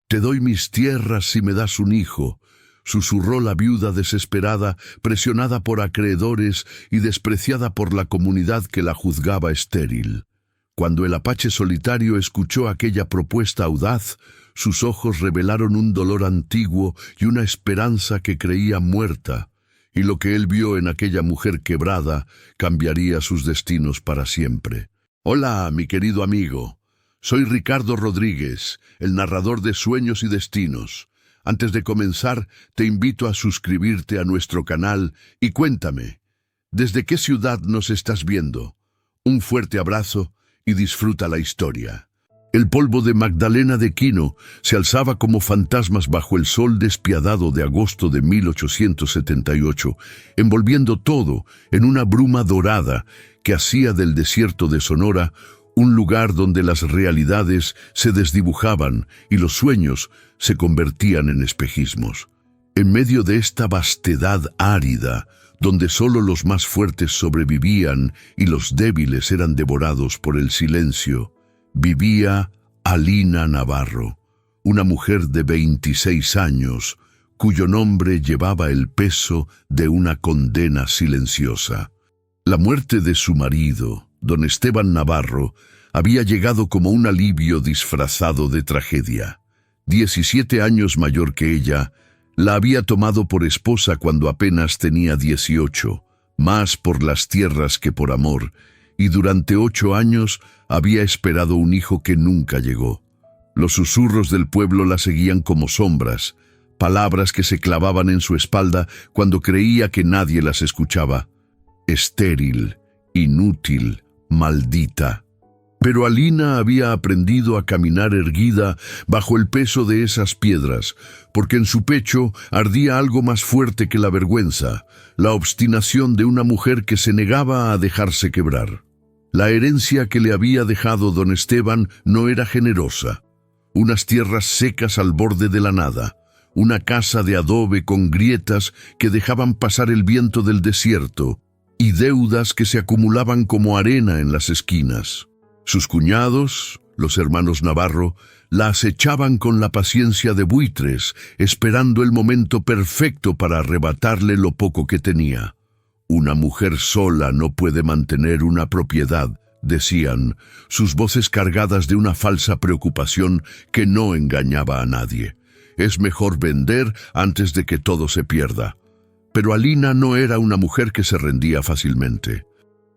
«Te doy mis tierras si me das un hijo», susurró la viuda desesperada, presionada por acreedores y despreciada por la comunidad que la juzgaba estéril. Cuando el apache solitario escuchó aquella propuesta audaz, sus ojos revelaron un dolor antiguo y una esperanza que creía muerta, y lo que él vio en aquella mujer quebrada cambiaría sus destinos para siempre. «Hola, mi querido amigo. Soy Ricardo Rodríguez, el narrador de Sueños y Destinos. Antes de comenzar, te invito a suscribirte a nuestro canal y cuéntame, ¿desde qué ciudad nos estás viendo? Un fuerte abrazo y disfruta la historia». El polvo de Magdalena de Quino se alzaba como fantasmas bajo el sol despiadado de agosto de 1878, envolviendo todo en una bruma dorada que hacía del desierto de Sonora un lugar donde las realidades se desdibujaban y los sueños se convertían en espejismos. En medio de esta vastedad árida, donde solo los más fuertes sobrevivían y los débiles eran devorados por el silencio, vivía Alina Navarro, una mujer de 26 años, cuyo nombre llevaba el peso de una condena silenciosa. La muerte de su marido, don Esteban Navarro, había llegado como un alivio disfrazado de tragedia. 17 años mayor que ella, la había tomado por esposa cuando apenas tenía 18, más por las tierras que por amor, y durante 8 años había esperado un hijo que nunca llegó. Los susurros del pueblo la seguían como sombras, palabras que se clavaban en su espalda cuando creía que nadie las escuchaba. Estéril, inútil, maldita. Pero Alina había aprendido a caminar erguida bajo el peso de esas piedras, porque en su pecho ardía algo más fuerte que la vergüenza, la obstinación de una mujer que se negaba a dejarse quebrar. La herencia que le había dejado don Esteban no era generosa. Unas tierras secas al borde de la nada, una casa de adobe con grietas que dejaban pasar el viento del desierto, y deudas que se acumulaban como arena en las esquinas. Sus cuñados, los hermanos Navarro, la acechaban con la paciencia de buitres, esperando el momento perfecto para arrebatarle lo poco que tenía. «Una mujer sola no puede mantener una propiedad», decían, sus voces cargadas de una falsa preocupación que no engañaba a nadie. «Es mejor vender antes de que todo se pierda». Pero Alina no era una mujer que se rendía fácilmente.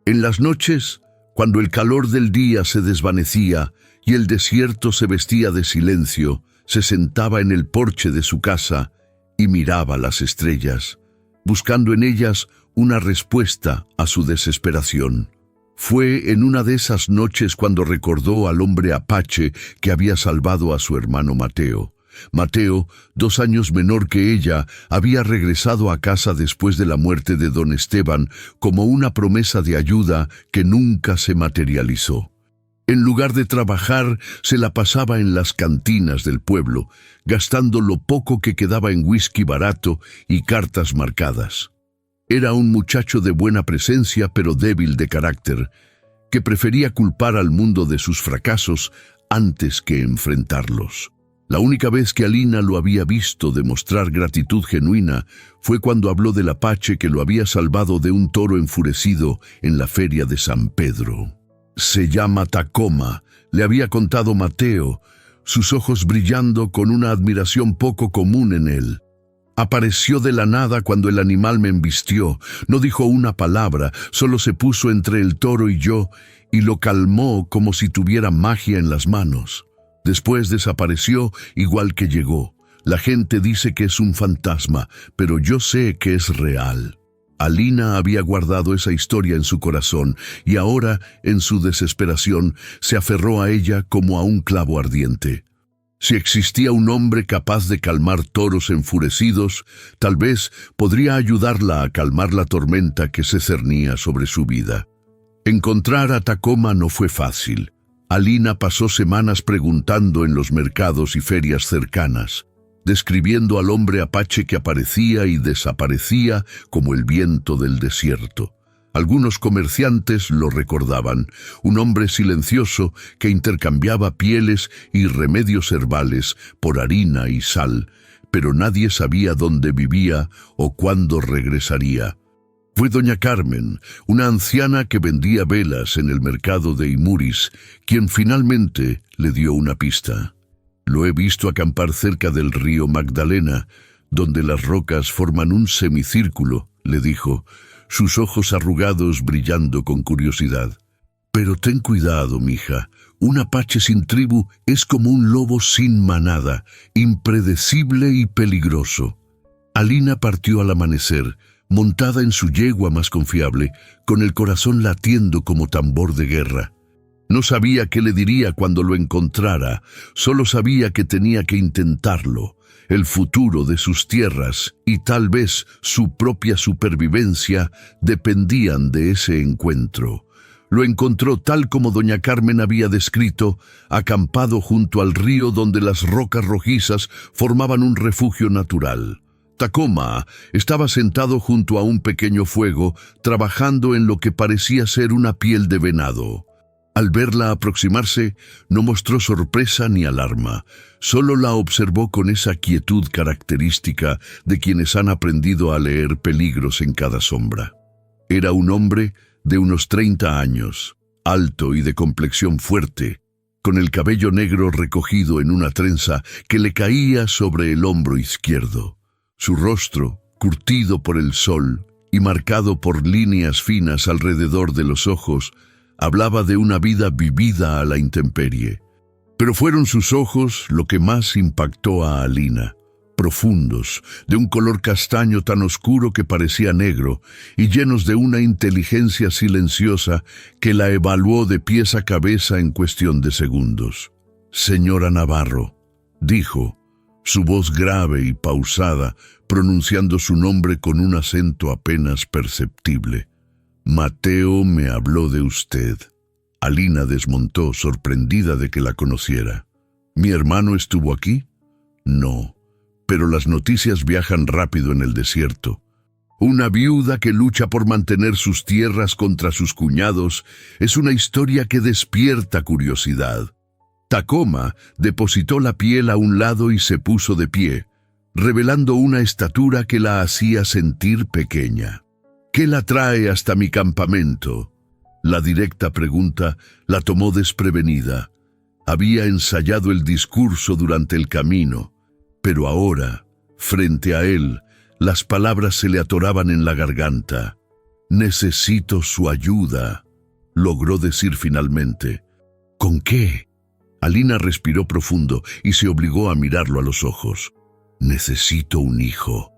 En las noches, cuando el calor del día se desvanecía y el desierto se vestía de silencio, se sentaba en el porche de su casa y miraba las estrellas, buscando en ellas una respuesta a su desesperación. Fue en una de esas noches cuando recordó al hombre apache que había salvado a su hermano Mateo. Mateo, 2 años menor que ella, había regresado a casa después de la muerte de don Esteban como una promesa de ayuda que nunca se materializó. En lugar de trabajar, se la pasaba en las cantinas del pueblo, gastando lo poco que quedaba en whisky barato y cartas marcadas. Era un muchacho de buena presencia pero débil de carácter, que prefería culpar al mundo de sus fracasos antes que enfrentarlos. La única vez que Alina lo había visto demostrar gratitud genuina fue cuando habló del apache que lo había salvado de un toro enfurecido en la feria de San Pedro. «Se llama Tacoma», le había contado Mateo, sus ojos brillando con una admiración poco común en él. «Apareció de la nada cuando el animal me embistió, no dijo una palabra, solo se puso entre el toro y yo y lo calmó como si tuviera magia en las manos. Después desapareció igual que llegó. La gente dice que es un fantasma, pero yo sé que es real». Alina había guardado esa historia en su corazón y ahora, en su desesperación, se aferró a ella como a un clavo ardiente. Si existía un hombre capaz de calmar toros enfurecidos, tal vez podría ayudarla a calmar la tormenta que se cernía sobre su vida. Encontrar a Tacoma no fue fácil. Alina pasó semanas preguntando en los mercados y ferias cercanas, describiendo al hombre apache que aparecía y desaparecía como el viento del desierto. Algunos comerciantes lo recordaban, un hombre silencioso que intercambiaba pieles y remedios herbales por harina y sal, pero nadie sabía dónde vivía o cuándo regresaría. Fue doña Carmen, una anciana que vendía velas en el mercado de Imuris, quien finalmente le dio una pista. Lo he visto acampar cerca del río Magdalena, donde las rocas forman un semicírculo, le dijo, sus ojos arrugados brillando con curiosidad. Pero ten cuidado, mija, un apache sin tribu es como un lobo sin manada, impredecible y peligroso. Alina partió al amanecer, montada en su yegua más confiable, con el corazón latiendo como tambor de guerra. No sabía qué le diría cuando lo encontrara, solo sabía que tenía que intentarlo. El futuro de sus tierras y tal vez su propia supervivencia dependían de ese encuentro. Lo encontró tal como doña Carmen había descrito, acampado junto al río donde las rocas rojizas formaban un refugio natural. Tacoma estaba sentado junto a un pequeño fuego, trabajando en lo que parecía ser una piel de venado. Al verla aproximarse, no mostró sorpresa ni alarma, solo la observó con esa quietud característica de quienes han aprendido a leer peligros en cada sombra. Era un hombre de unos 30 años, alto y de complexión fuerte, con el cabello negro recogido en una trenza que le caía sobre el hombro izquierdo. Su rostro, curtido por el sol y marcado por líneas finas alrededor de los ojos, hablaba de una vida vivida a la intemperie. Pero fueron sus ojos lo que más impactó a Alina, profundos, de un color castaño tan oscuro que parecía negro, y llenos de una inteligencia silenciosa que la evaluó de pies a cabeza en cuestión de segundos. «Señora Navarro», dijo, su voz grave y pausada, pronunciando su nombre con un acento apenas perceptible. «Mateo me habló de usted». Alina desmontó, sorprendida de que la conociera. «¿Mi hermano estuvo aquí?» «No, pero las noticias viajan rápido en el desierto. Una viuda que lucha por mantener sus tierras contra sus cuñados es una historia que despierta curiosidad». Tacoma depositó la piel a un lado y se puso de pie, revelando una estatura que la hacía sentir pequeña. «¿Qué la trae hasta mi campamento?». La directa pregunta la tomó desprevenida. Había ensayado el discurso durante el camino, pero ahora, frente a él, las palabras se le atoraban en la garganta. «Necesito su ayuda», logró decir finalmente. «¿Con qué?». Alina respiró profundo y se obligó a mirarlo a los ojos. «Necesito un hijo».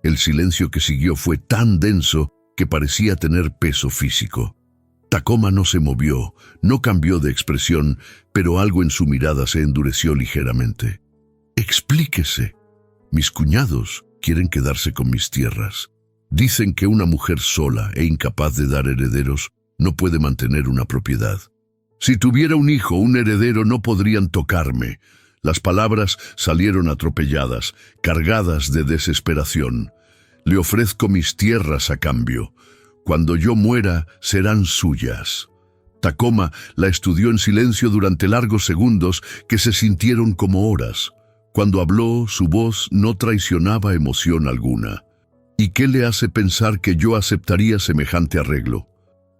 El silencio que siguió fue tan denso que parecía tener peso físico. Tacoma no se movió, no cambió de expresión, pero algo en su mirada se endureció ligeramente. «Explíquese. Mis cuñados quieren quedarse con mis tierras. Dicen que una mujer sola e incapaz de dar herederos no puede mantener una propiedad. Si tuviera un hijo, un heredero, no podrían tocarme». Las palabras salieron atropelladas, cargadas de desesperación. «Le ofrezco mis tierras a cambio. Cuando yo muera, serán suyas». Tacoma la estudió en silencio durante largos segundos que se sintieron como horas. Cuando habló, su voz no traicionaba emoción alguna. «¿Y qué le hace pensar que yo aceptaría semejante arreglo?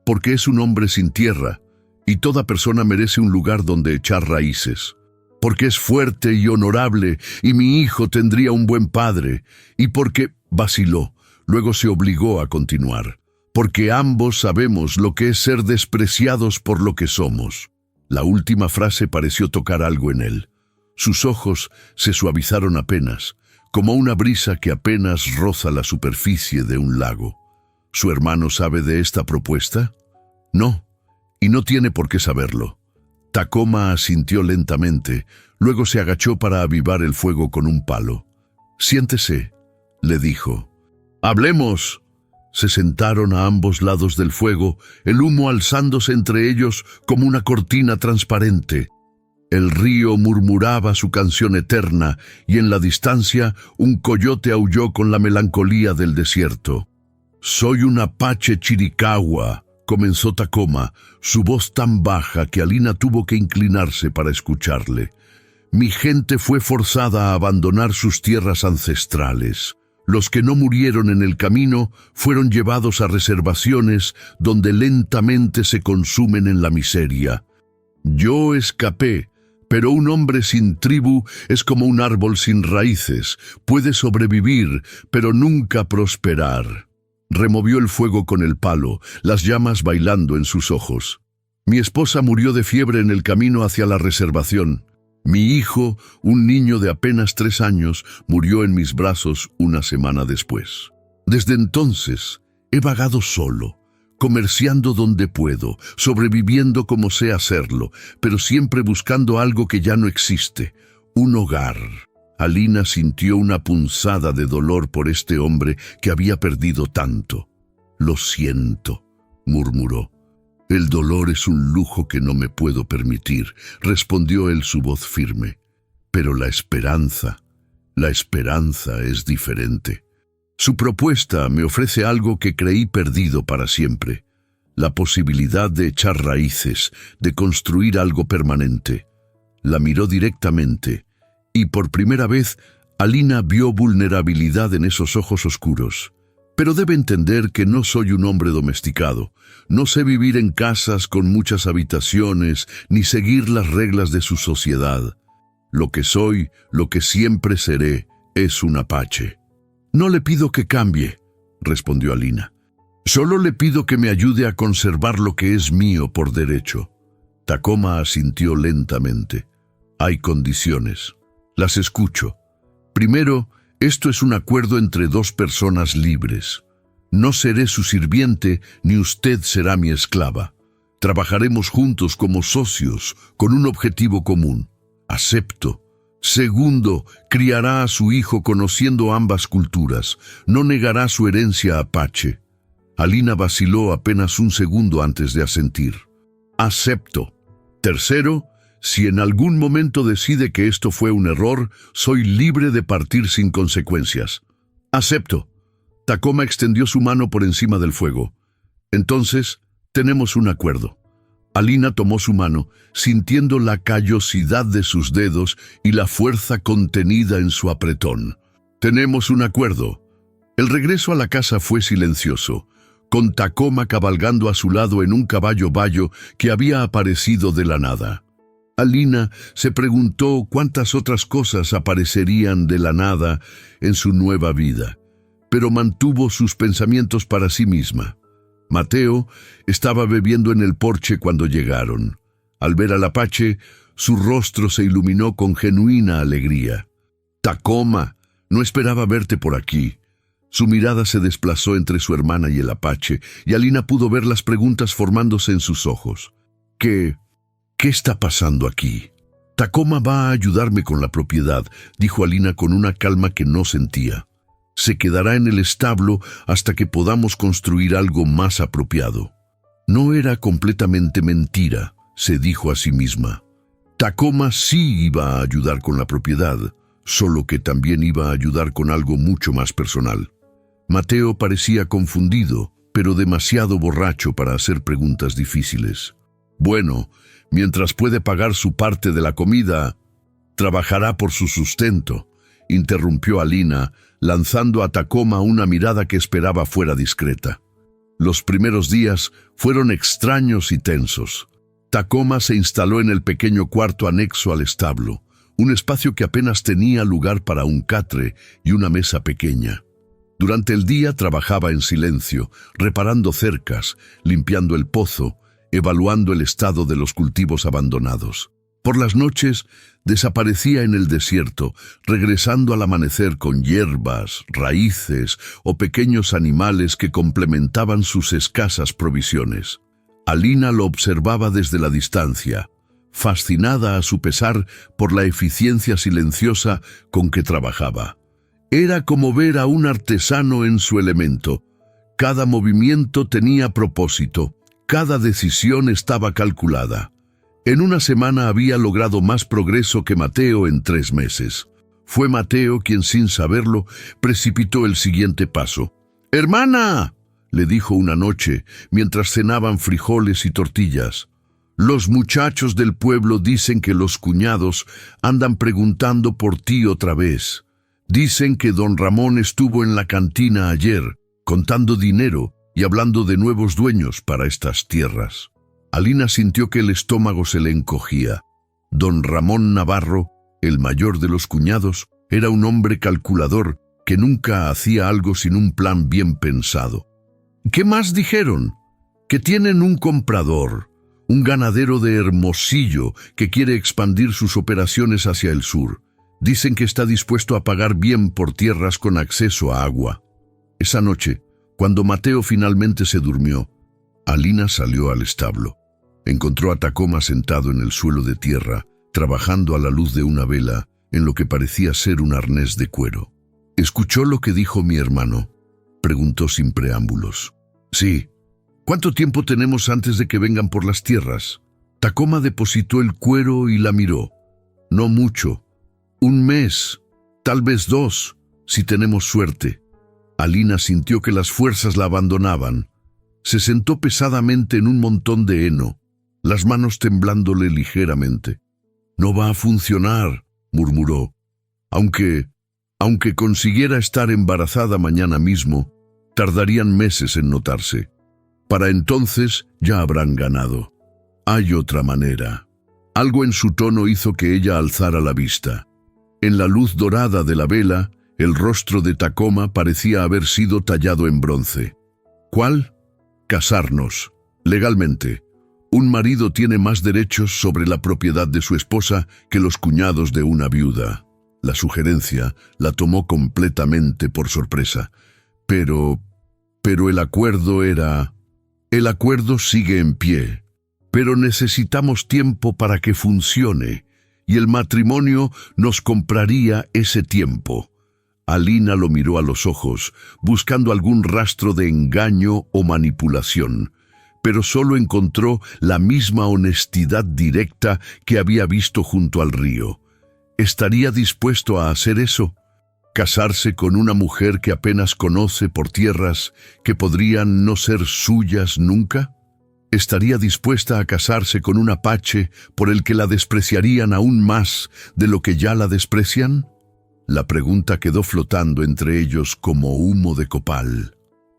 Porque es un hombre sin tierra, y toda persona merece un lugar donde echar raíces. Porque es fuerte y honorable, y mi hijo tendría un buen padre, y porque…» vaciló, luego se obligó a continuar. «Porque ambos sabemos lo que es ser despreciados por lo que somos». La última frase pareció tocar algo en él. Sus ojos se suavizaron apenas, como una brisa que apenas roza la superficie de un lago. «¿Su hermano sabe de esta propuesta?» «No, y no tiene por qué saberlo». Tacoma asintió lentamente, luego se agachó para avivar el fuego con un palo. «Siéntese», le dijo. «Hablemos». Se sentaron a ambos lados del fuego, el humo alzándose entre ellos como una cortina transparente. El río murmuraba su canción eterna y en la distancia un coyote aulló con la melancolía del desierto. Soy un apache chiricahua, comenzó Tacoma, su voz tan baja que Alina tuvo que inclinarse para escucharle. Mi gente fue forzada a abandonar sus tierras ancestrales. Los que no murieron en el camino fueron llevados a reservaciones donde lentamente se consumen en la miseria. Yo escapé, pero un hombre sin tribu es como un árbol sin raíces. Puede sobrevivir, pero nunca prosperar. Removió el fuego con el palo, las llamas bailando en sus ojos. Mi esposa murió de fiebre en el camino hacia la reservación. Mi hijo, un niño de apenas 3 años, murió en mis brazos una semana después. Desde entonces, he vagado solo, comerciando donde puedo, sobreviviendo como sé hacerlo, pero siempre buscando algo que ya no existe, un hogar. Alina sintió una punzada de dolor por este hombre que había perdido tanto. Lo siento, murmuró. El dolor es un lujo que no me puedo permitir, respondió él, su voz firme. Pero la esperanza es diferente. Su propuesta me ofrece algo que creí perdido para siempre, la posibilidad de echar raíces, de construir algo permanente. La miró directamente, y por primera vez Alina vio vulnerabilidad en esos ojos oscuros. Pero debe entender que no soy un hombre domesticado. No sé vivir en casas con muchas habitaciones, ni seguir las reglas de su sociedad. Lo que soy, lo que siempre seré, es un apache. No le pido que cambie, respondió Alina. Solo le pido que me ayude a conservar lo que es mío por derecho. Tacoma asintió lentamente. Hay condiciones. Las escucho. Primero, esto es un acuerdo entre 2 personas libres. No seré su sirviente, ni usted será mi esclava. Trabajaremos juntos como socios, con un objetivo común. Acepto. Segundo, criará a su hijo conociendo ambas culturas. No negará su herencia apache. Alina vaciló apenas un segundo antes de asentir. Acepto. Tercero, si en algún momento decide que esto fue un error, soy libre de partir sin consecuencias. Acepto. Tacoma extendió su mano por encima del fuego. Entonces, tenemos un acuerdo. Alina tomó su mano, sintiendo la callosidad de sus dedos y la fuerza contenida en su apretón. Tenemos un acuerdo. El regreso a la casa fue silencioso, con Tacoma cabalgando a su lado en un caballo bayo que había aparecido de la nada. Alina se preguntó cuántas otras cosas aparecerían de la nada en su nueva vida, pero mantuvo sus pensamientos para sí misma. Mateo estaba bebiendo en el porche cuando llegaron. Al ver al apache, su rostro se iluminó con genuina alegría. «Tacoma, no esperaba verte por aquí». Su mirada se desplazó entre su hermana y el apache, y Alina pudo ver las preguntas formándose en sus ojos. ¿Qué está pasando aquí? Tacoma va a ayudarme con la propiedad, dijo Alina con una calma que no sentía. Se quedará en el establo hasta que podamos construir algo más apropiado. No era completamente mentira, se dijo a sí misma. Tacoma sí iba a ayudar con la propiedad, solo que también iba a ayudar con algo mucho más personal. Mateo parecía confundido, pero demasiado borracho para hacer preguntas difíciles. Bueno, mientras puede pagar su parte de la comida, trabajará por su sustento, interrumpió Alina, lanzando a Tacoma una mirada que esperaba fuera discreta. Los primeros días fueron extraños y tensos. Tacoma se instaló en el pequeño cuarto anexo al establo, un espacio que apenas tenía lugar para un catre y una mesa pequeña. Durante el día trabajaba en silencio, reparando cercas, limpiando el pozo, evaluando el estado de los cultivos abandonados. Por las noches desaparecía en el desierto, regresando al amanecer con hierbas, raíces o pequeños animales que complementaban sus escasas provisiones. Alina lo observaba desde la distancia, fascinada a su pesar por la eficiencia silenciosa con que trabajaba. Era como ver a un artesano en su elemento. Cada movimiento tenía propósito, cada decisión estaba calculada. En una semana había logrado más progreso que Mateo en 3 meses. Fue Mateo quien, sin saberlo, precipitó el siguiente paso. «¡Hermana!», le dijo una noche, mientras cenaban frijoles y tortillas. Los muchachos del pueblo dicen que los cuñados andan preguntando por ti otra vez. Dicen que don Ramón estuvo en la cantina ayer, contando dinero y hablando de nuevos dueños para estas tierras. Alina sintió que el estómago se le encogía. Don Ramón Navarro, el mayor de los cuñados, era un hombre calculador que nunca hacía algo sin un plan bien pensado. ¿Qué más dijeron? Que tienen un comprador, un ganadero de Hermosillo que quiere expandir sus operaciones hacia el sur. Dicen que está dispuesto a pagar bien por tierras con acceso a agua. Esa noche, cuando Mateo finalmente se durmió, Alina salió al establo. Encontró a Tacoma sentado en el suelo de tierra, trabajando a la luz de una vela en lo que parecía ser un arnés de cuero. ¿Escuchó lo que dijo mi hermano?, preguntó sin preámbulos. Sí. ¿Cuánto tiempo tenemos antes de que vengan por las tierras? Tacoma depositó el cuero y la miró. No mucho. 1 mes, tal vez 2, si tenemos suerte. Alina sintió que las fuerzas la abandonaban. Se sentó pesadamente en un montón de heno, las manos temblándole ligeramente. No va a funcionar, murmuró. Aunque consiguiera estar embarazada mañana mismo, tardarían meses en notarse. Para entonces ya habrán ganado. Hay otra manera. Algo en su tono hizo que ella alzara la vista. En la luz dorada de la vela, el rostro de Tacoma parecía haber sido tallado en bronce. ¿Cuál? Casarnos, legalmente. Un marido tiene más derechos sobre la propiedad de su esposa que los cuñados de una viuda. La sugerencia la tomó completamente por sorpresa. Pero el acuerdo era... El acuerdo sigue en pie, pero necesitamos tiempo para que funcione, y el matrimonio nos compraría ese tiempo. Alina lo miró a los ojos, buscando algún rastro de engaño o manipulación, pero solo encontró la misma honestidad directa que había visto junto al río. ¿Estaría dispuesto a hacer eso? ¿Casarse con una mujer que apenas conoce por tierras que podrían no ser suyas nunca? ¿Estaría dispuesta a casarse con un apache por el que la despreciarían aún más de lo que ya la desprecian? La pregunta quedó flotando entre ellos como humo de copal.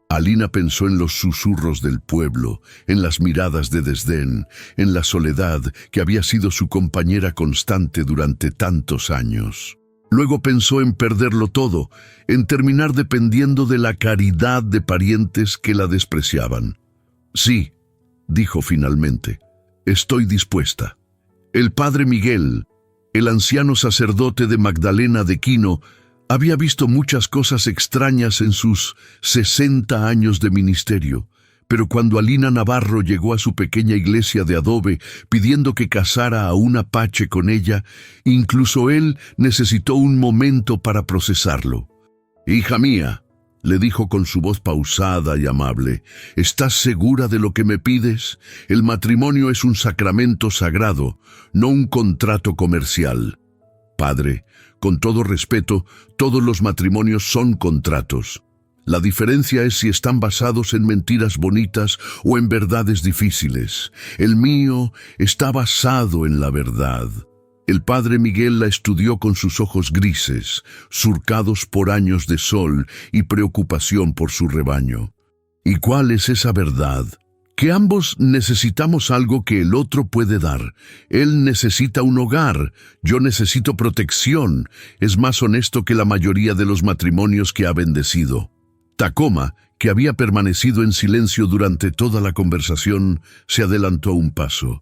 Alina pensó en los susurros del pueblo, en las miradas de desdén, en la soledad que había sido su compañera constante durante tantos años. Luego pensó en perderlo todo, en terminar dependiendo de la caridad de parientes que la despreciaban. Sí, dijo finalmente, estoy dispuesta. El padre Miguel, el anciano sacerdote de Magdalena de Quino, había visto muchas cosas extrañas en sus 60 años de ministerio, pero cuando Alina Navarro llegó a su pequeña iglesia de adobe pidiendo que casara a un apache con ella, incluso él necesitó un momento para procesarlo. «Hija mía», le dijo con su voz pausada y amable, «¿estás segura de lo que me pides? El matrimonio es un sacramento sagrado, no un contrato comercial». «Padre, con todo respeto, todos los matrimonios son contratos. La diferencia es si están basados en mentiras bonitas o en verdades difíciles. El mío está basado en la verdad». El padre Miguel la estudió con sus ojos grises, surcados por años de sol y preocupación por su rebaño. ¿Y cuál es esa verdad? Que ambos necesitamos algo que el otro puede dar. Él necesita un hogar, yo necesito protección. Es más honesto que la mayoría de los matrimonios que ha bendecido. Tacoma, que había permanecido en silencio durante toda la conversación, se adelantó un paso.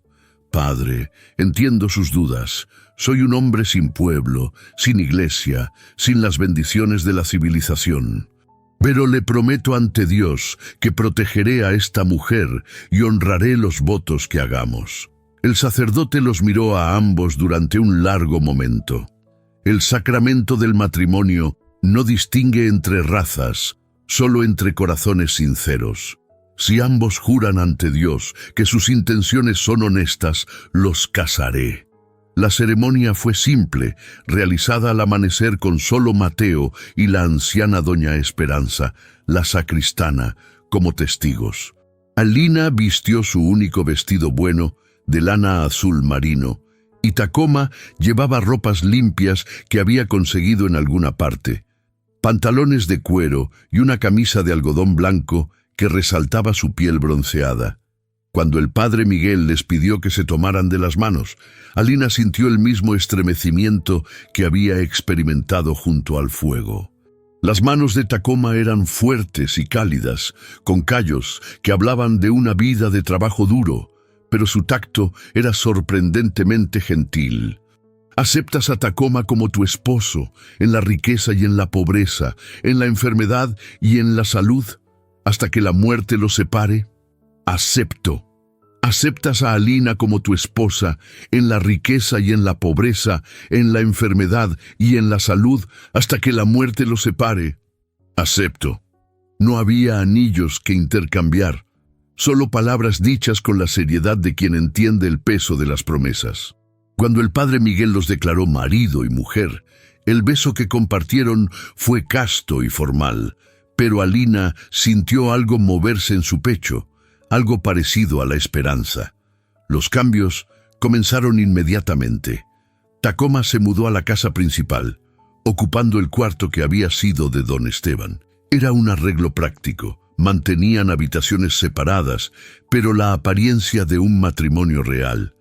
«Padre, entiendo sus dudas. Soy un hombre sin pueblo, sin iglesia, sin las bendiciones de la civilización. Pero le prometo ante Dios que protegeré a esta mujer y honraré los votos que hagamos». El sacerdote los miró a ambos durante un largo momento. El sacramento del matrimonio no distingue entre razas, solo entre corazones sinceros. Si ambos juran ante Dios que sus intenciones son honestas, los casaré. La ceremonia fue simple, realizada al amanecer con solo Mateo y la anciana doña Esperanza, la sacristana, como testigos. Alina vistió su único vestido bueno, de lana azul marino, y Tacoma llevaba ropas limpias que había conseguido en alguna parte, pantalones de cuero y una camisa de algodón blanco que resaltaba su piel bronceada. Cuando el padre Miguel les pidió que se tomaran de las manos, Alina sintió el mismo estremecimiento que había experimentado junto al fuego. Las manos de Tacoma eran fuertes y cálidas, con callos que hablaban de una vida de trabajo duro, pero su tacto era sorprendentemente gentil. ¿Aceptas a Tacoma como tu esposo, en la riqueza y en la pobreza, en la enfermedad y en la salud, hasta que la muerte los separe? Acepto. ¿Aceptas a Alina como tu esposa, en la riqueza y en la pobreza, en la enfermedad y en la salud, hasta que la muerte los separe? Acepto. No había anillos que intercambiar, solo palabras dichas con la seriedad de quien entiende el peso de las promesas. Cuando el padre Miguel los declaró marido y mujer, el beso que compartieron fue casto y formal, pero Alina sintió algo moverse en su pecho, algo parecido a la esperanza. Los cambios comenzaron inmediatamente. Tacoma se mudó a la casa principal, ocupando el cuarto que había sido de don Esteban. Era un arreglo práctico. Mantenían habitaciones separadas, pero la apariencia de un matrimonio real.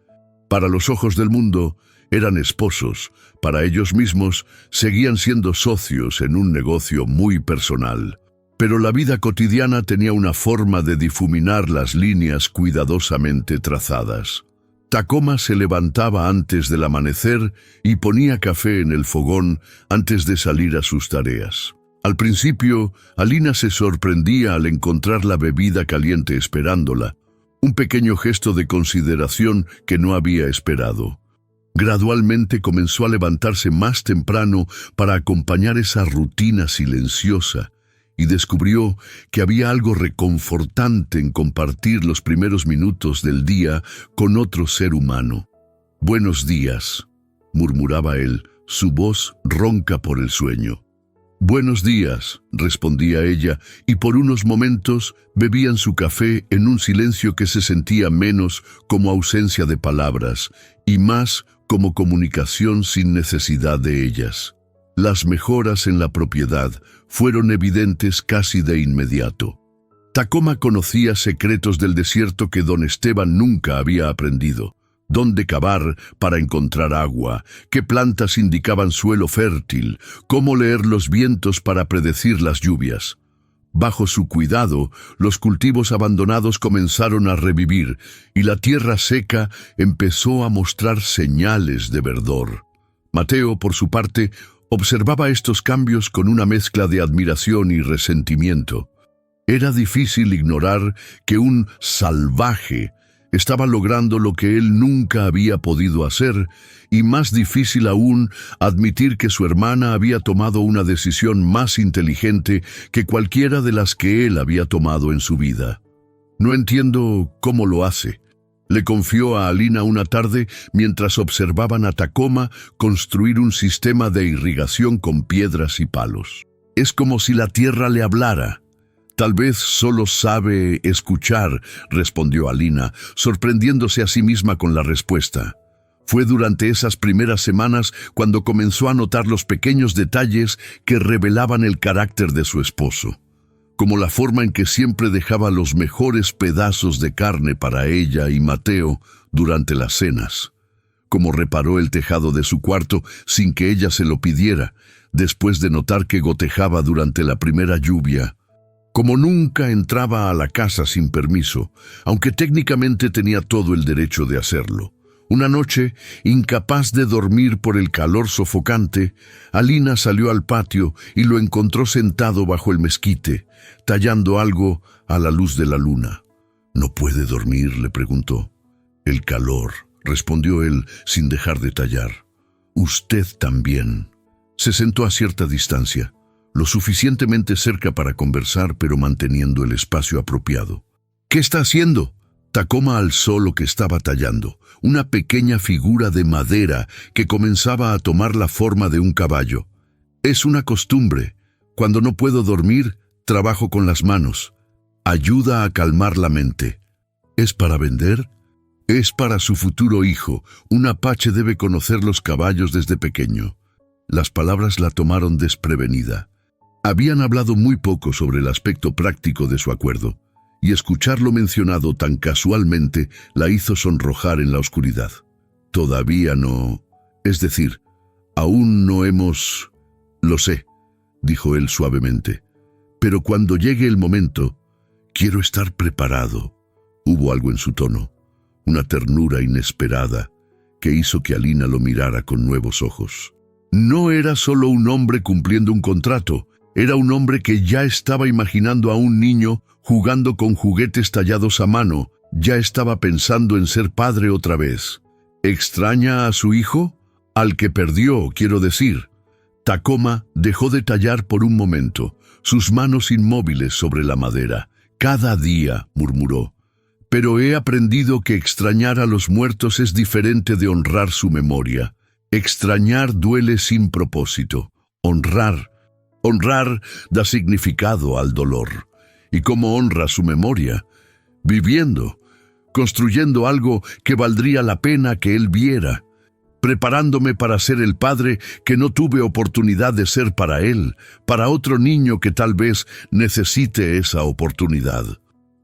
Para los ojos del mundo, eran esposos. Para ellos mismos, seguían siendo socios en un negocio muy personal. Pero la vida cotidiana tenía una forma de difuminar las líneas cuidadosamente trazadas. Tacoma se levantaba antes del amanecer y ponía café en el fogón antes de salir a sus tareas. Al principio, Alina se sorprendía al encontrar la bebida caliente esperándola, un pequeño gesto de consideración que no había esperado. Gradualmente comenzó a levantarse más temprano para acompañar esa rutina silenciosa, y descubrió que había algo reconfortante en compartir los primeros minutos del día con otro ser humano. «Buenos días», murmuraba él, su voz ronca por el sueño. «Buenos días», respondía ella, y por unos momentos bebían su café en un silencio que se sentía menos como ausencia de palabras y más como comunicación sin necesidad de ellas. Las mejoras en la propiedad fueron evidentes casi de inmediato. Tacoma conocía secretos del desierto que don Esteban nunca había aprendido. Dónde cavar para encontrar agua, qué plantas indicaban suelo fértil, cómo leer los vientos para predecir las lluvias. Bajo su cuidado, los cultivos abandonados comenzaron a revivir y la tierra seca empezó a mostrar señales de verdor. Mateo, por su parte, observaba estos cambios con una mezcla de admiración y resentimiento. Era difícil ignorar que un salvaje estaba logrando lo que él nunca había podido hacer, y más difícil aún admitir que su hermana había tomado una decisión más inteligente que cualquiera de las que él había tomado en su vida. «No entiendo cómo lo hace», le confió a Alina una tarde mientras observaban a Tacoma construir un sistema de irrigación con piedras y palos. «Es como si la tierra le hablara». «Tal vez solo sabe escuchar», respondió Alina, sorprendiéndose a sí misma con la respuesta. Fue durante esas primeras semanas cuando comenzó a notar los pequeños detalles que revelaban el carácter de su esposo, como la forma en que siempre dejaba los mejores pedazos de carne para ella y Mateo durante las cenas, como reparó el tejado de su cuarto sin que ella se lo pidiera, después de notar que gotejaba durante la primera lluvia, como nunca entraba a la casa sin permiso, aunque técnicamente tenía todo el derecho de hacerlo. Una noche, incapaz de dormir por el calor sofocante, Alina salió al patio y lo encontró sentado bajo el mezquite, tallando algo a la luz de la luna. «¿No puede dormir?», le preguntó. «El calor», respondió él sin dejar de tallar. «Usted también». Se sentó a cierta distancia, lo suficientemente cerca para conversar, pero manteniendo el espacio apropiado. «¿Qué está haciendo?». Tacoma alzó lo que estaba tallando, una pequeña figura de madera que comenzaba a tomar la forma de un caballo. «Es una costumbre. Cuando no puedo dormir, trabajo con las manos». Ayuda a calmar la mente. ¿Es para vender? Es para su futuro hijo. Un apache debe conocer los caballos desde pequeño. Las palabras la tomaron desprevenida. Habían hablado muy poco sobre el aspecto práctico de su acuerdo, y escucharlo mencionado tan casualmente la hizo sonrojar en la oscuridad. Todavía no... Es decir, aún no hemos... Lo sé, dijo él suavemente. Pero cuando llegue el momento, quiero estar preparado. Hubo algo en su tono, una ternura inesperada, que hizo que Alina lo mirara con nuevos ojos. No era solo un hombre cumpliendo un contrato, era un hombre que ya estaba imaginando a un niño jugando con juguetes tallados a mano, ya estaba pensando en ser padre otra vez. ¿Extraña a su hijo? Al que perdió, quiero decir. Tacoma dejó de tallar por un momento, sus manos inmóviles sobre la madera. Cada día, murmuró. Pero he aprendido que extrañar a los muertos es diferente de honrar su memoria. Extrañar duele sin propósito. Honrar da significado al dolor. ¿Y cómo honra su memoria? Viviendo, construyendo algo que valdría la pena que él viera, preparándome para ser el padre que no tuve oportunidad de ser para él, para otro niño que tal vez necesite esa oportunidad.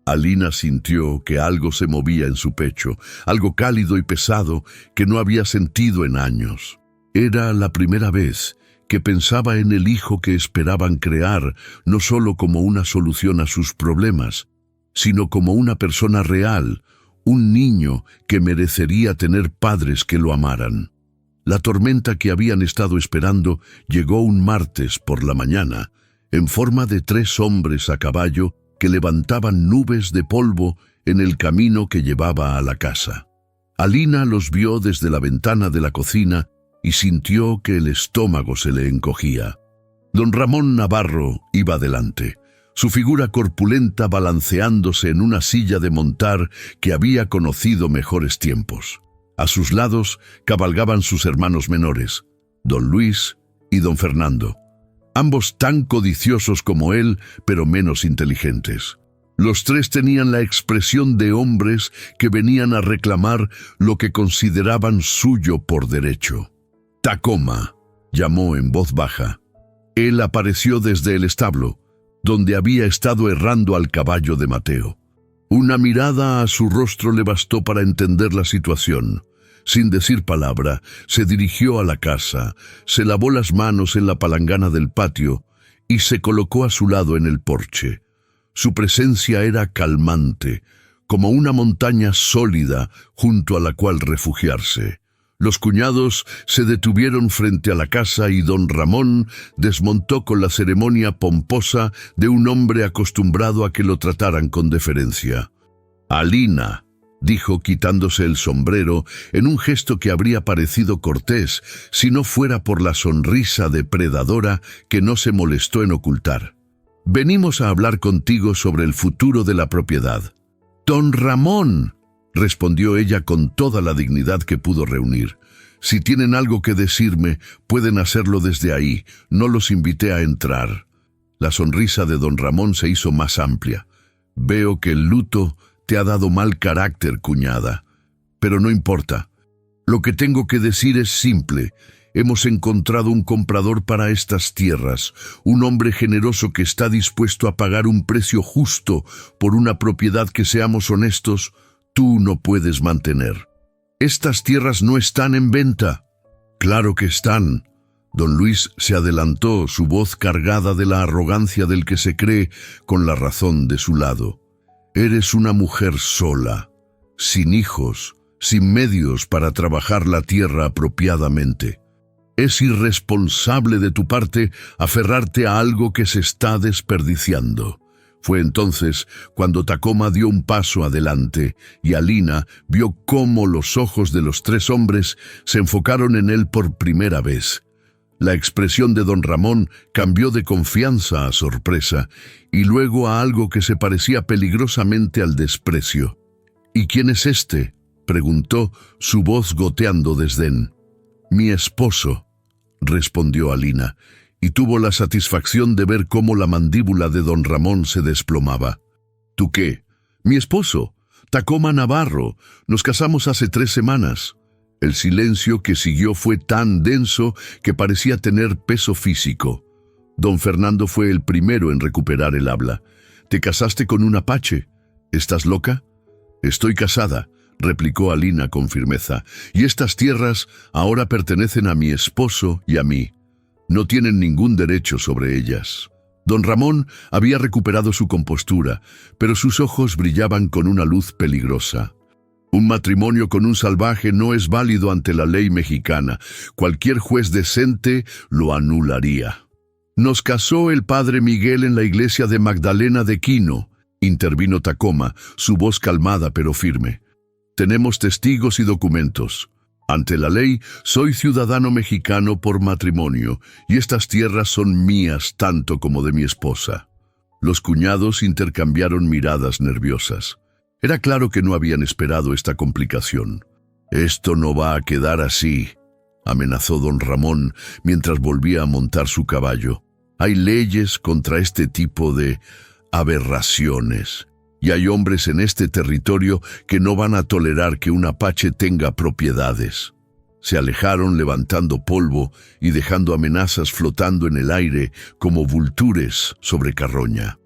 Alina sintió que algo se movía en su pecho, algo cálido y pesado que no había sentido en años. Era la primera vez que pensaba en el hijo que esperaban crear, no solo como una solución a sus problemas, sino como una persona real, un niño que merecería tener padres que lo amaran. La tormenta que habían estado esperando llegó un martes por la mañana, en forma de 3 hombres a caballo que levantaban nubes de polvo en el camino que llevaba a la casa. Alina los vio desde la ventana de la cocina y sintió que el estómago se le encogía. Don Ramón Navarro iba delante, su figura corpulenta balanceándose en una silla de montar que había conocido mejores tiempos. A sus lados cabalgaban sus hermanos menores, don Luis y don Fernando, ambos tan codiciosos como él, pero menos inteligentes. Los 3 tenían la expresión de hombres que venían a reclamar lo que consideraban suyo por derecho. Tacoma, llamó en voz baja. Él apareció desde el establo, donde había estado errando al caballo de Mateo. Una mirada a su rostro le bastó para entender la situación. Sin decir palabra, se dirigió a la casa, se lavó las manos en la palangana del patio y se colocó a su lado en el porche. Su presencia era calmante, como una montaña sólida junto a la cual refugiarse. Los cuñados se detuvieron frente a la casa y don Ramón desmontó con la ceremonia pomposa de un hombre acostumbrado a que lo trataran con deferencia. «Alina», dijo quitándose el sombrero en un gesto que habría parecido cortés si no fuera por la sonrisa depredadora que no se molestó en ocultar. «Venimos a hablar contigo sobre el futuro de la propiedad». «Don Ramón», respondió ella con toda la dignidad que pudo reunir. «Si tienen algo que decirme, pueden hacerlo desde ahí. No los invité a entrar». La sonrisa de don Ramón se hizo más amplia. «Veo que el luto te ha dado mal carácter, cuñada. Pero no importa. Lo que tengo que decir es simple. Hemos encontrado un comprador para estas tierras, un hombre generoso que está dispuesto a pagar un precio justo por una propiedad que, seamos honestos, tú no puedes mantener. Estas tierras no están en venta». «Claro que están». Don Luis se adelantó, su voz cargada de la arrogancia del que se cree con la razón de su lado. «Eres una mujer sola, sin hijos, sin medios para trabajar la tierra apropiadamente. Es irresponsable de tu parte aferrarte a algo que se está desperdiciando». Fue entonces cuando Tacoma dio un paso adelante y Alina vio cómo los ojos de los 3 hombres se enfocaron en él por primera vez. La expresión de don Ramón cambió de confianza a sorpresa y luego a algo que se parecía peligrosamente al desprecio. «¿Y quién es este?», preguntó, su voz goteando desdén. «Mi esposo», respondió Alina, y tuvo la satisfacción de ver cómo la mandíbula de don Ramón se desplomaba. ¿Tú qué? Mi esposo, Tacoma Navarro. Nos casamos hace 3 semanas. El silencio que siguió fue tan denso que parecía tener peso físico. Don Fernando fue el primero en recuperar el habla. ¿Te casaste con un apache? ¿Estás loca? Estoy casada, replicó Alina con firmeza, y estas tierras ahora pertenecen a mi esposo y a mí. No tienen ningún derecho sobre ellas. Don Ramón había recuperado su compostura, pero sus ojos brillaban con una luz peligrosa. Un matrimonio con un salvaje no es válido ante la ley mexicana. Cualquier juez decente lo anularía. Nos casó el padre Miguel en la iglesia de Magdalena de Quino, intervino Tacoma, su voz calmada pero firme. Tenemos testigos y documentos. Ante la ley, soy ciudadano mexicano por matrimonio, y estas tierras son mías tanto como de mi esposa. Los cuñados intercambiaron miradas nerviosas. Era claro que no habían esperado esta complicación. Esto no va a quedar así, amenazó don Ramón mientras volvía a montar su caballo. Hay leyes contra este tipo de aberraciones, y hay hombres en este territorio que no van a tolerar que un apache tenga propiedades. Se alejaron levantando polvo y dejando amenazas flotando en el aire como vultures sobre carroña.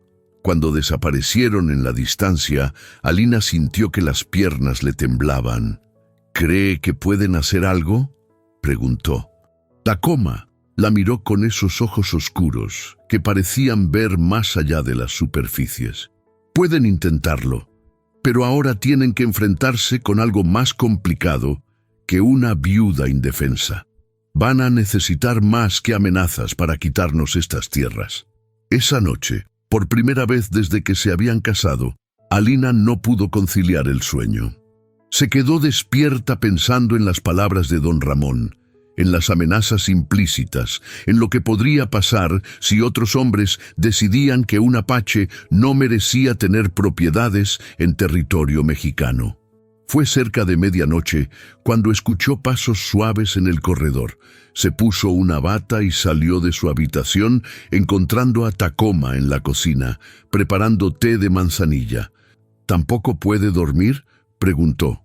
Cuando desaparecieron en la distancia, Alina sintió que las piernas le temblaban. ¿Cree que pueden hacer algo?, preguntó. Tacoma la miró con esos ojos oscuros que parecían ver más allá de las superficies. Pueden intentarlo, pero ahora tienen que enfrentarse con algo más complicado que una viuda indefensa. Van a necesitar más que amenazas para quitarnos estas tierras. Esa noche, por primera vez desde que se habían casado, Alina no pudo conciliar el sueño. Se quedó despierta pensando en las palabras de don Ramón, en las amenazas implícitas, en lo que podría pasar si otros hombres decidían que un apache no merecía tener propiedades en territorio mexicano. Fue cerca de medianoche cuando escuchó pasos suaves en el corredor. Se puso una bata y salió de su habitación, encontrando a Tacoma en la cocina, preparando té de manzanilla. ¿Tampoco puede dormir?, preguntó.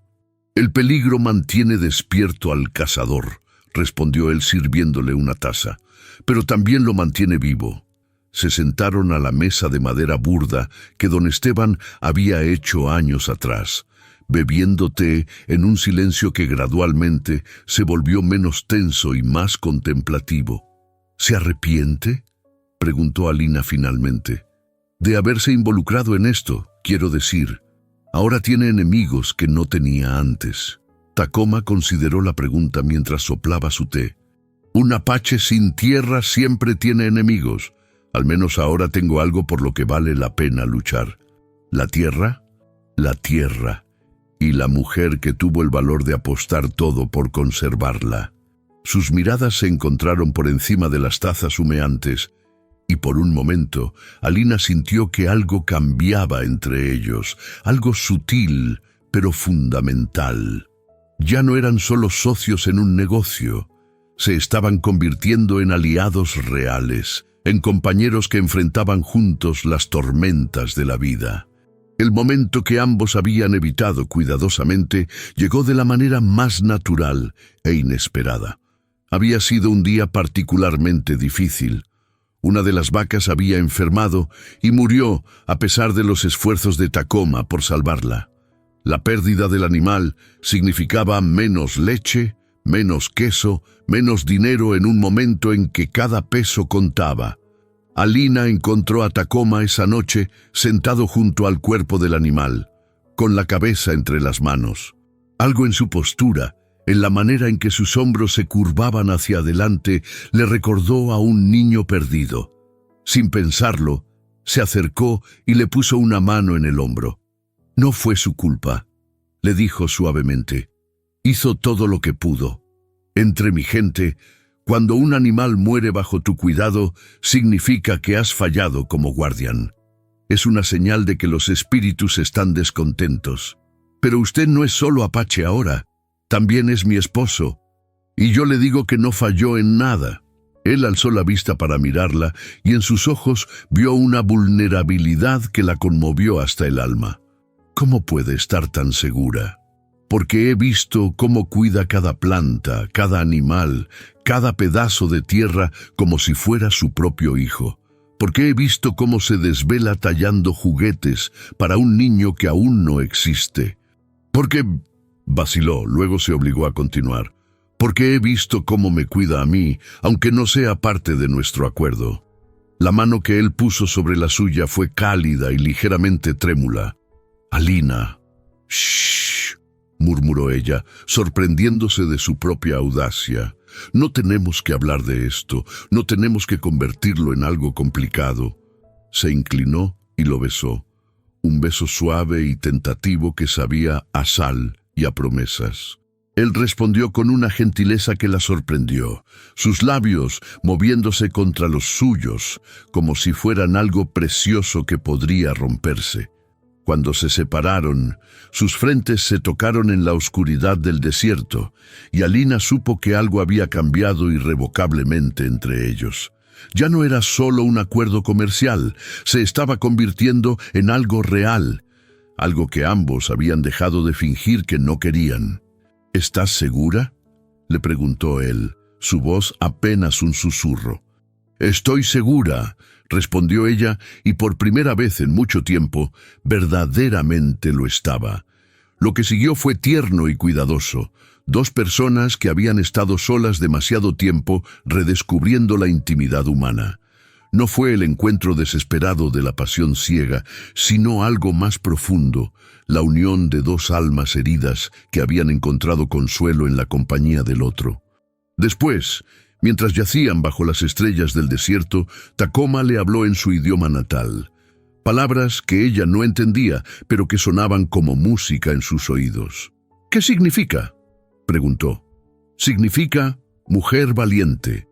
El peligro mantiene despierto al cazador, respondió él sirviéndole una taza, pero también lo mantiene vivo. Se sentaron a la mesa de madera burda que don Esteban había hecho años atrás, bebiendo té en un silencio que gradualmente se volvió menos tenso y más contemplativo. ¿Se arrepiente?, preguntó Alina finalmente. De haberse involucrado en esto, quiero decir. Ahora tiene enemigos que no tenía antes. Tacoma consideró la pregunta mientras soplaba su té. Un apache sin tierra siempre tiene enemigos. Al menos ahora tengo algo por lo que vale la pena luchar. ¿La tierra? La tierra. Y la mujer que tuvo el valor de apostar todo por conservarla. Sus miradas se encontraron por encima de las tazas humeantes, y por un momento Alina sintió que algo cambiaba entre ellos, algo sutil pero fundamental. Ya no eran solo socios en un negocio, se estaban convirtiendo en aliados reales, en compañeros que enfrentaban juntos las tormentas de la vida. El momento que ambos habían evitado cuidadosamente llegó de la manera más natural e inesperada. Había sido un día particularmente difícil. Una de las vacas había enfermado y murió a pesar de los esfuerzos de Tacoma por salvarla. La pérdida del animal significaba menos leche, menos queso, menos dinero en un momento en que cada peso contaba. Alina encontró a Tacoma esa noche sentado junto al cuerpo del animal, con la cabeza entre las manos. Algo en su postura, en la manera en que sus hombros se curvaban hacia adelante, le recordó a un niño perdido. Sin pensarlo, se acercó y le puso una mano en el hombro. No fue su culpa, le dijo suavemente. Hizo todo lo que pudo. Entre mi gente, cuando un animal muere bajo tu cuidado, significa que has fallado como guardián. Es una señal de que los espíritus están descontentos. Pero usted no es solo apache ahora, también es mi esposo, y yo le digo que no falló en nada. Él alzó la vista para mirarla y en sus ojos vio una vulnerabilidad que la conmovió hasta el alma. ¿Cómo puede estar tan segura? Porque he visto cómo cuida cada planta, cada animal, cada pedazo de tierra como si fuera su propio hijo. Porque he visto cómo se desvela tallando juguetes para un niño que aún no existe. Porque... vaciló, luego se obligó a continuar. Porque he visto cómo me cuida a mí, aunque no sea parte de nuestro acuerdo. La mano que él puso sobre la suya fue cálida y ligeramente trémula. Alina. Shh, murmuró ella, sorprendiéndose de su propia audacia. No tenemos que hablar de esto, no tenemos que convertirlo en algo complicado. Se inclinó y lo besó. Un beso suave y tentativo que sabía a sal y a promesas. Él respondió con una gentileza que la sorprendió, sus labios moviéndose contra los suyos, como si fueran algo precioso que podría romperse. Cuando se separaron, sus frentes se tocaron en la oscuridad del desierto, y Alina supo que algo había cambiado irrevocablemente entre ellos. Ya no era solo un acuerdo comercial, se estaba convirtiendo en algo real, algo que ambos habían dejado de fingir que no querían. ¿Estás segura?, le preguntó él, su voz apenas un susurro. Estoy segura, respondió ella, y por primera vez en mucho tiempo, verdaderamente lo estaba. Lo que siguió fue tierno y cuidadoso. Dos personas que habían estado solas demasiado tiempo redescubriendo la intimidad humana. No fue el encuentro desesperado de la pasión ciega, sino algo más profundo, la unión de dos almas heridas que habían encontrado consuelo en la compañía del otro. Después, mientras yacían bajo las estrellas del desierto, Tacoma le habló en su idioma natal. Palabras que ella no entendía, pero que sonaban como música en sus oídos. ¿Qué significa?, preguntó. Significa mujer valiente,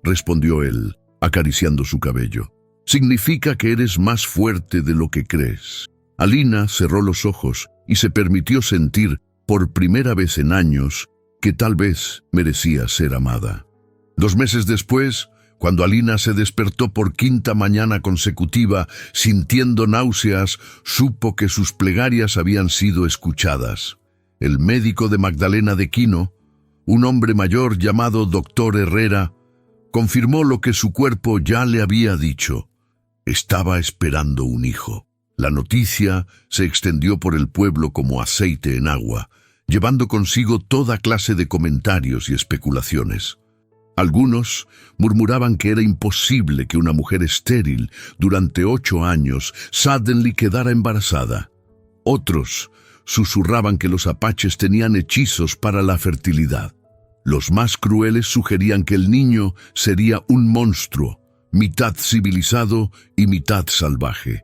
respondió él, acariciando su cabello. Significa que eres más fuerte de lo que crees. Alina cerró los ojos y se permitió sentir, por primera vez en años, que tal vez merecía ser amada. 2 meses después, cuando Alina se despertó por 5ª mañana consecutiva, sintiendo náuseas, supo que sus plegarias habían sido escuchadas. El médico de Magdalena de Quino, un hombre mayor llamado Dr. Herrera, confirmó lo que su cuerpo ya le había dicho. Estaba esperando un hijo. La noticia se extendió por el pueblo como aceite en agua, llevando consigo toda clase de comentarios y especulaciones. Algunos murmuraban que era imposible que una mujer estéril durante 8 años suddenly quedara embarazada. Otros susurraban que los apaches tenían hechizos para la fertilidad. Los más crueles sugerían que el niño sería un monstruo, mitad civilizado y mitad salvaje.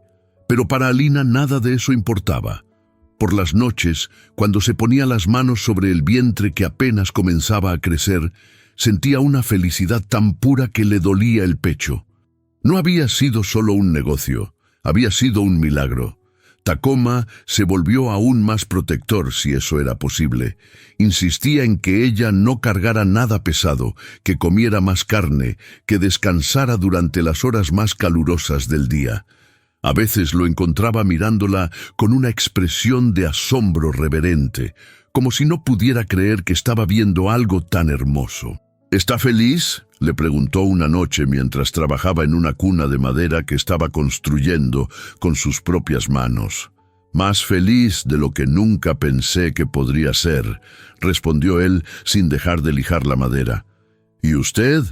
Pero para Alina nada de eso importaba. Por las noches, cuando se ponía las manos sobre el vientre que apenas comenzaba a crecer, sentía una felicidad tan pura que le dolía el pecho. No había sido solo un negocio, había sido un milagro. Tacoma se volvió aún más protector, si eso era posible. Insistía en que ella no cargara nada pesado, que comiera más carne, que descansara durante las horas más calurosas del día. A veces lo encontraba mirándola con una expresión de asombro reverente, como si no pudiera creer que estaba viendo algo tan hermoso. ¿Está feliz?, le preguntó una noche mientras trabajaba en una cuna de madera que estaba construyendo con sus propias manos. Más feliz de lo que nunca pensé que podría ser, respondió él sin dejar de lijar la madera. ¿Y usted?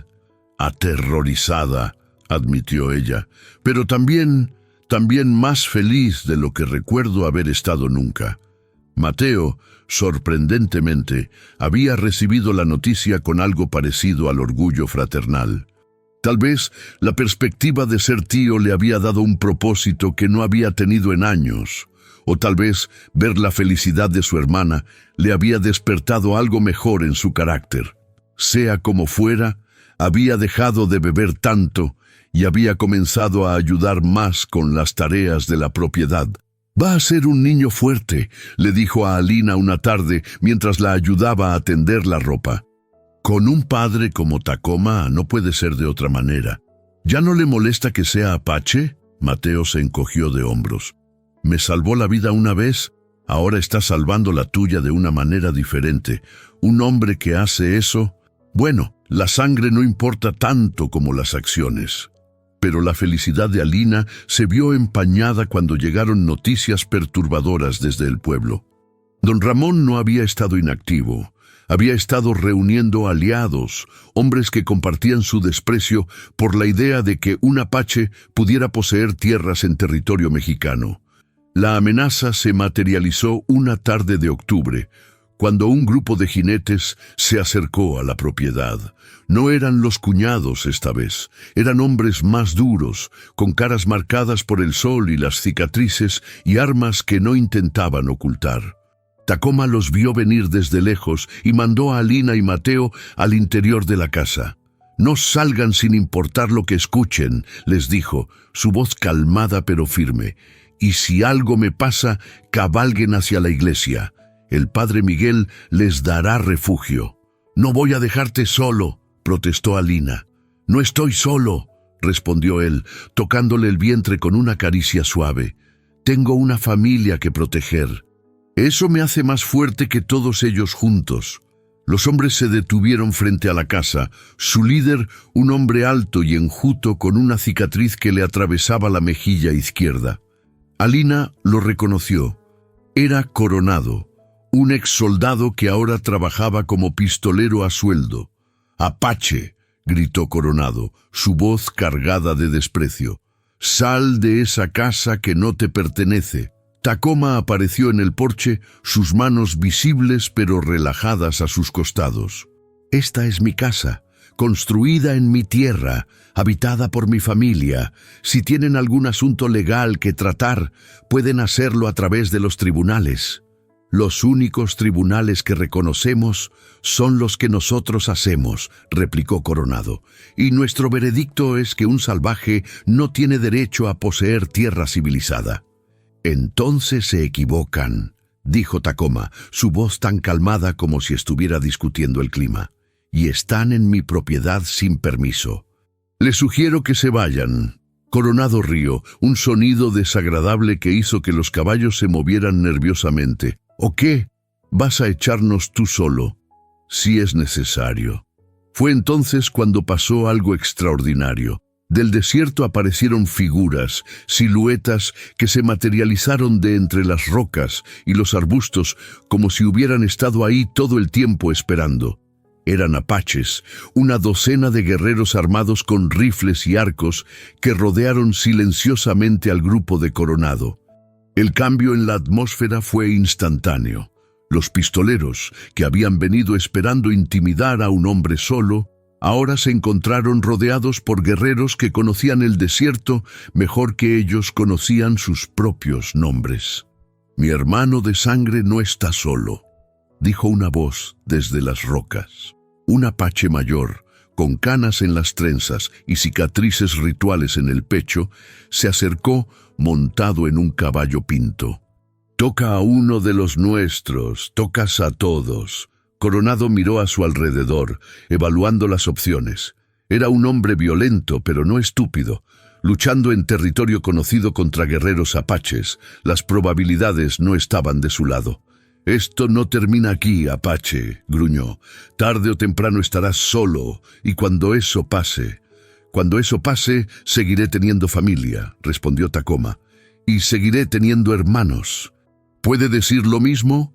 Aterrorizada, admitió ella, pero también más feliz de lo que recuerdo haber estado nunca. Mateo, sorprendentemente, había recibido la noticia con algo parecido al orgullo fraternal. Tal vez la perspectiva de ser tío le había dado un propósito que no había tenido en años, o tal vez ver la felicidad de su hermana le había despertado algo mejor en su carácter. Sea como fuera, había dejado de beber tanto y había comenzado a ayudar más con las tareas de la propiedad. «Va a ser un niño fuerte», le dijo a Alina una tarde mientras la ayudaba a tender la ropa. Con un padre como Tacoma no puede ser de otra manera. ¿Ya no le molesta que sea apache? Mateo se encogió de hombros. Me salvó la vida una vez, ahora está salvando la tuya de una manera diferente. Un hombre que hace eso, bueno, la sangre no importa tanto como las acciones. Pero la felicidad de Alina se vio empañada cuando llegaron noticias perturbadoras desde el pueblo. Don Ramón no había estado inactivo. Había estado reuniendo aliados, hombres que compartían su desprecio por la idea de que un apache pudiera poseer tierras en territorio mexicano. La amenaza se materializó una tarde de octubre, cuando un grupo de jinetes se acercó a la propiedad. No eran los cuñados esta vez, eran hombres más duros, con caras marcadas por el sol y las cicatrices y armas que no intentaban ocultar. Tacoma los vio venir desde lejos y mandó a Alina y Mateo al interior de la casa. «No salgan sin importar lo que escuchen», les dijo, su voz calmada pero firme. «Y si algo me pasa, cabalguen hacia la iglesia. El padre Miguel les dará refugio». «No voy a dejarte solo», protestó Alina. «No estoy solo», respondió él, tocándole el vientre con una caricia suave. «Tengo una familia que proteger». «Eso me hace más fuerte que todos ellos juntos». Los hombres se detuvieron frente a la casa. Su líder, un hombre alto y enjuto con una cicatriz que le atravesaba la mejilla izquierda. Alina lo reconoció. Era Coronado, un ex soldado que ahora trabajaba como pistolero a sueldo. «Apache», gritó Coronado, su voz cargada de desprecio. «Sal de esa casa que no te pertenece». Tacoma apareció en el porche, sus manos visibles pero relajadas a sus costados. «Esta es mi casa, construida en mi tierra, habitada por mi familia. Si tienen algún asunto legal que tratar, pueden hacerlo a través de los tribunales. Los únicos tribunales que reconocemos son los que nosotros hacemos», replicó Coronado. «Y nuestro veredicto es que un salvaje no tiene derecho a poseer tierra civilizada». «Entonces se equivocan», dijo Tacoma, su voz tan calmada como si estuviera discutiendo el clima. «Y están en mi propiedad sin permiso. Les sugiero que se vayan». Coronado rió, un sonido desagradable que hizo que los caballos se movieran nerviosamente. «¿O qué? ¿Vas a echarnos tú solo?» «Si es necesario». Fue entonces cuando pasó algo extraordinario. Del desierto aparecieron figuras, siluetas que se materializaron de entre las rocas y los arbustos como si hubieran estado ahí todo el tiempo esperando. Eran apaches, una docena de guerreros armados con rifles y arcos que rodearon silenciosamente al grupo de Coronado. El cambio en la atmósfera fue instantáneo. Los pistoleros, que habían venido esperando intimidar a un hombre solo, ahora se encontraron rodeados por guerreros que conocían el desierto mejor que ellos conocían sus propios nombres. «Mi hermano de sangre no está solo», dijo una voz desde las rocas. Un apache mayor, con canas en las trenzas y cicatrices rituales en el pecho, se acercó montado en un caballo pinto. «Toca a uno de los nuestros, tocas a todos». Coronado miró a su alrededor, evaluando las opciones. Era un hombre violento, pero no estúpido. Luchando en territorio conocido contra guerreros apaches, las probabilidades no estaban de su lado. «Esto no termina aquí, apache», gruñó. «Tarde o temprano estarás solo, y cuando eso pase, seguiré teniendo familia», respondió Tacoma. «Y seguiré teniendo hermanos». «¿Puede decir lo mismo?»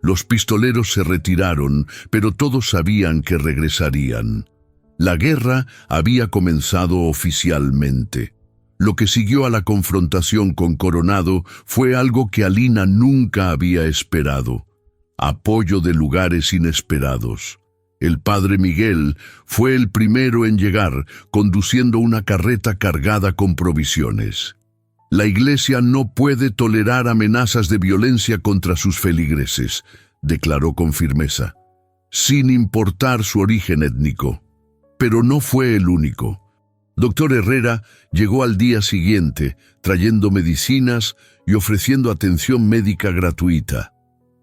Los pistoleros se retiraron, pero todos sabían que regresarían. La guerra había comenzado oficialmente. Lo que siguió a la confrontación con Coronado fue algo que Alina nunca había esperado: apoyo de lugares inesperados. El padre Miguel fue el primero en llegar, conduciendo una carreta cargada con provisiones. «La Iglesia no puede tolerar amenazas de violencia contra sus feligreses», declaró con firmeza, sin importar su origen étnico. Pero no fue el único. Doctor Herrera llegó al día siguiente, trayendo medicinas y ofreciendo atención médica gratuita.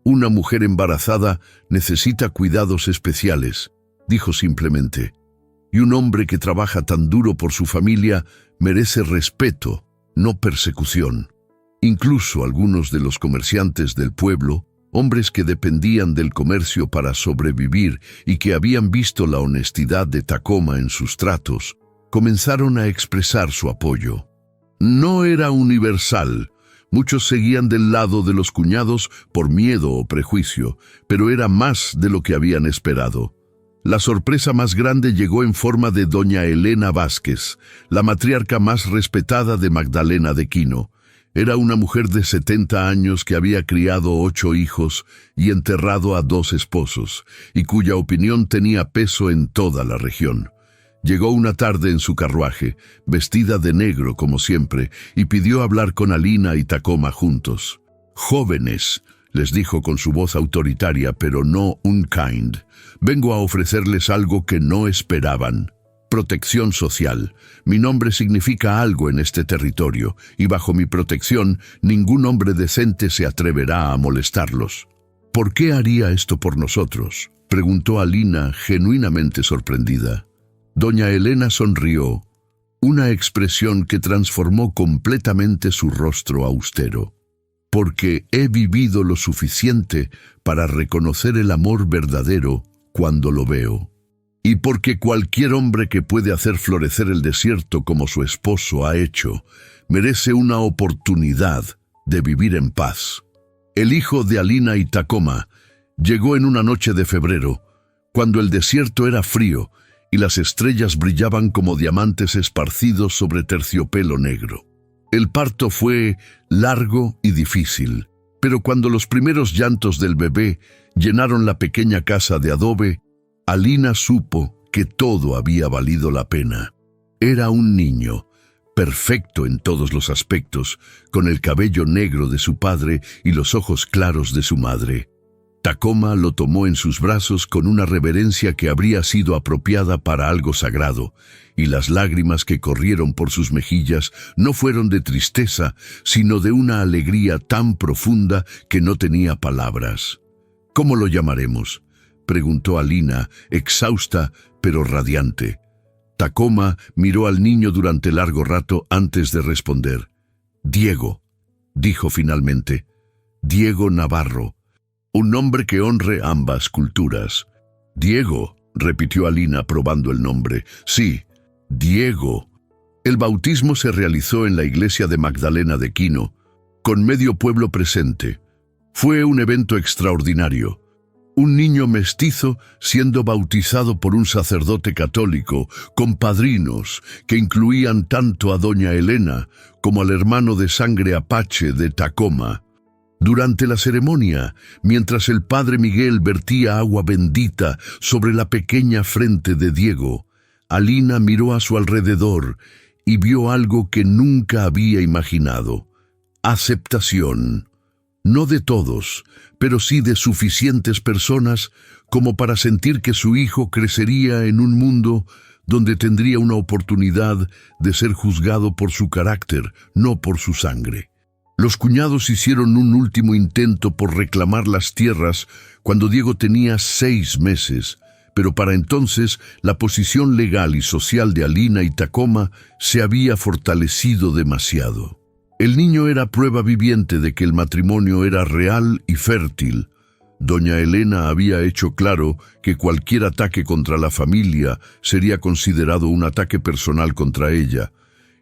Una mujer embarazada necesita cuidados especiales. dijo simplemente. Y un hombre que trabaja tan duro por su familia merece respeto, no persecución. Incluso algunos de los comerciantes del pueblo, hombres que dependían del comercio para sobrevivir y que habían visto la honestidad de Tacoma en sus tratos, comenzaron a expresar su apoyo. No era universal. Muchos seguían del lado de los cuñados por miedo o prejuicio, pero era más de lo que habían esperado. La sorpresa más grande llegó en forma de doña Elena Vázquez, la matriarca más respetada de Magdalena de Quino. Era una mujer de 70 años que había criado 8 hijos y enterrado a 2 esposos, y cuya opinión tenía peso en toda la región. Llegó una tarde en su carruaje, vestida de negro como siempre, y pidió hablar con Alina y Tacoma juntos. «Jóvenes», les dijo con su voz autoritaria pero no unkind, «vengo a ofrecerles algo que no esperaban. Protección social. Mi nombre significa algo en este territorio, y bajo mi protección ningún hombre decente se atreverá a molestarlos». «¿Por qué haría esto por nosotros?», preguntó Alina, genuinamente sorprendida. Doña Elena sonrió, una expresión que transformó completamente su rostro austero. «Porque he vivido lo suficiente para reconocer el amor verdadero cuando lo veo. Y porque cualquier hombre que puede hacer florecer el desierto como su esposo ha hecho, merece una oportunidad de vivir en paz». El hijo de Alina y Tacoma llegó en una noche de febrero, cuando el desierto era frío y las estrellas brillaban como diamantes esparcidos sobre terciopelo negro. El parto fue largo y difícil, pero cuando los primeros llantos del bebé llenaron la pequeña casa de adobe, Alina supo que todo había valido la pena. Era un niño, perfecto en todos los aspectos, con el cabello negro de su padre y los ojos claros de su madre. Tacoma lo tomó en sus brazos con una reverencia que habría sido apropiada para algo sagrado, y las lágrimas que corrieron por sus mejillas no fueron de tristeza, sino de una alegría tan profunda que no tenía palabras. «¿Cómo lo llamaremos?», preguntó Alina, exhausta pero radiante. Tacoma miró al niño durante largo rato antes de responder. «Diego», dijo finalmente. «Diego Navarro. Un nombre que honre ambas culturas». «Diego», repitió Alina probando el nombre. «Sí, Diego». El bautismo se realizó en la iglesia de Magdalena de Quino, con medio pueblo presente. Fue un evento extraordinario. Un niño mestizo siendo bautizado por un sacerdote católico, con padrinos que incluían tanto a doña Elena como al hermano de sangre apache de Tacoma. Durante la ceremonia, mientras el padre Miguel vertía agua bendita sobre la pequeña frente de Diego, Alina miró a su alrededor y vio algo que nunca había imaginado: aceptación. No de todos, pero sí de suficientes personas como para sentir que su hijo crecería en un mundo donde tendría una oportunidad de ser juzgado por su carácter, no por su sangre. Los cuñados hicieron un último intento por reclamar las tierras cuando Diego tenía 6 meses, pero para entonces la posición legal y social de Alina y Tacoma se había fortalecido demasiado. El niño era prueba viviente de que el matrimonio era real y fértil. Doña Elena había hecho claro que cualquier ataque contra la familia sería considerado un ataque personal contra ella,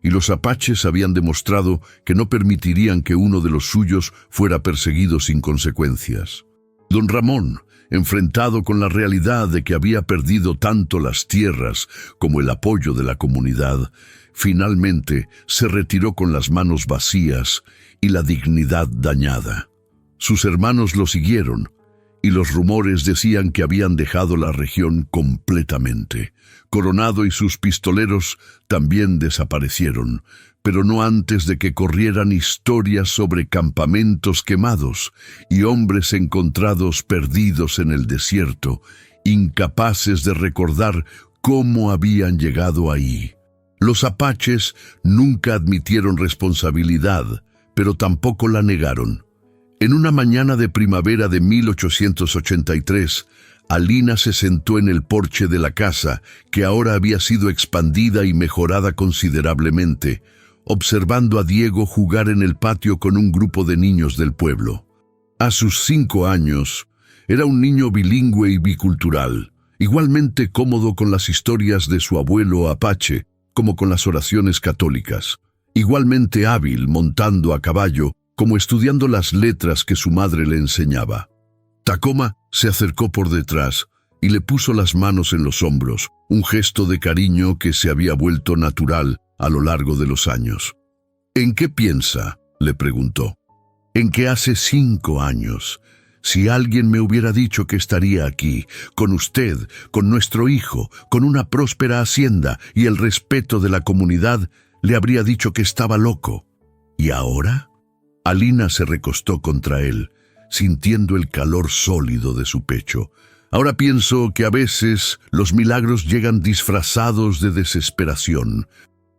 y los apaches habían demostrado que no permitirían que uno de los suyos fuera perseguido sin consecuencias. Don Ramón, enfrentado con la realidad de que había perdido tanto las tierras como el apoyo de la comunidad, finalmente se retiró con las manos vacías y la dignidad dañada. Sus hermanos lo siguieron, y los rumores decían que habían dejado la región completamente. Coronado y sus pistoleros también desaparecieron, pero no antes de que corrieran historias sobre campamentos quemados y hombres encontrados perdidos en el desierto, incapaces de recordar cómo habían llegado ahí. Los apaches nunca admitieron responsabilidad, pero tampoco la negaron. En una mañana de primavera de 1883, Alina se sentó en el porche de la casa, que ahora había sido expandida y mejorada considerablemente, observando a Diego jugar en el patio con un grupo de niños del pueblo. A sus 5 años, era un niño bilingüe y bicultural, igualmente cómodo con las historias de su abuelo Apache, como con las oraciones católicas, igualmente hábil montando a caballo, como estudiando las letras que su madre le enseñaba. Tacoma se acercó por detrás y le puso las manos en los hombros, un gesto de cariño que se había vuelto natural a lo largo de los años. ¿En qué piensa?, le preguntó. En que hace 5 años, si alguien me hubiera dicho que estaría aquí, con usted, con nuestro hijo, con una próspera hacienda y el respeto de la comunidad, le habría dicho que estaba loco. ¿Y ahora? Alina se recostó contra él, sintiendo el calor sólido de su pecho. Ahora pienso que a veces los milagros llegan disfrazados de desesperación,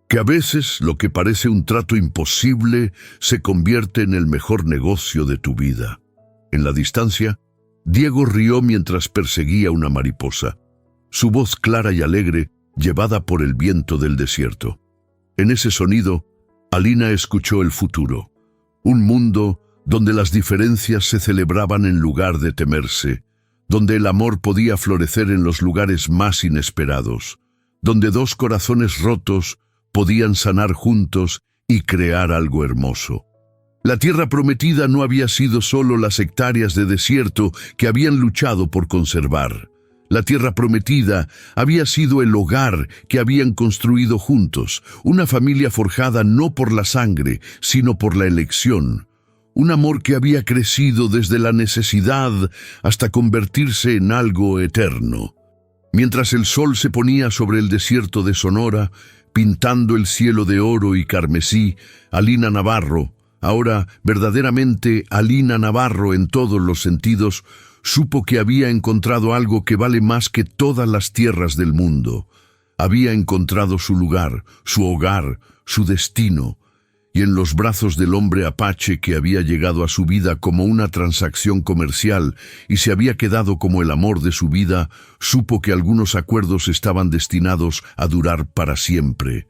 que a veces lo que parece un trato imposible se convierte en el mejor negocio de tu vida. En la distancia, Diego rió mientras perseguía una mariposa, su voz clara y alegre llevada por el viento del desierto. En ese sonido, Alina escuchó el futuro, un mundo donde las diferencias se celebraban en lugar de temerse, donde el amor podía florecer en los lugares más inesperados, donde 2 corazones rotos podían sanar juntos y crear algo hermoso. La tierra prometida no había sido solo las hectáreas de desierto que habían luchado por conservar. La tierra prometida había sido el hogar que habían construido juntos, una familia forjada no por la sangre, sino por la elección. Un amor que había crecido desde la necesidad hasta convertirse en algo eterno. Mientras el sol se ponía sobre el desierto de Sonora, pintando el cielo de oro y carmesí, Alina Navarro, ahora verdaderamente Alina Navarro en todos los sentidos, supo que había encontrado algo que vale más que todas las tierras del mundo. Había encontrado su lugar, su hogar, su destino, y en los brazos del hombre apache que había llegado a su vida como una transacción comercial y se había quedado como el amor de su vida, supo que algunos acuerdos estaban destinados a durar para siempre.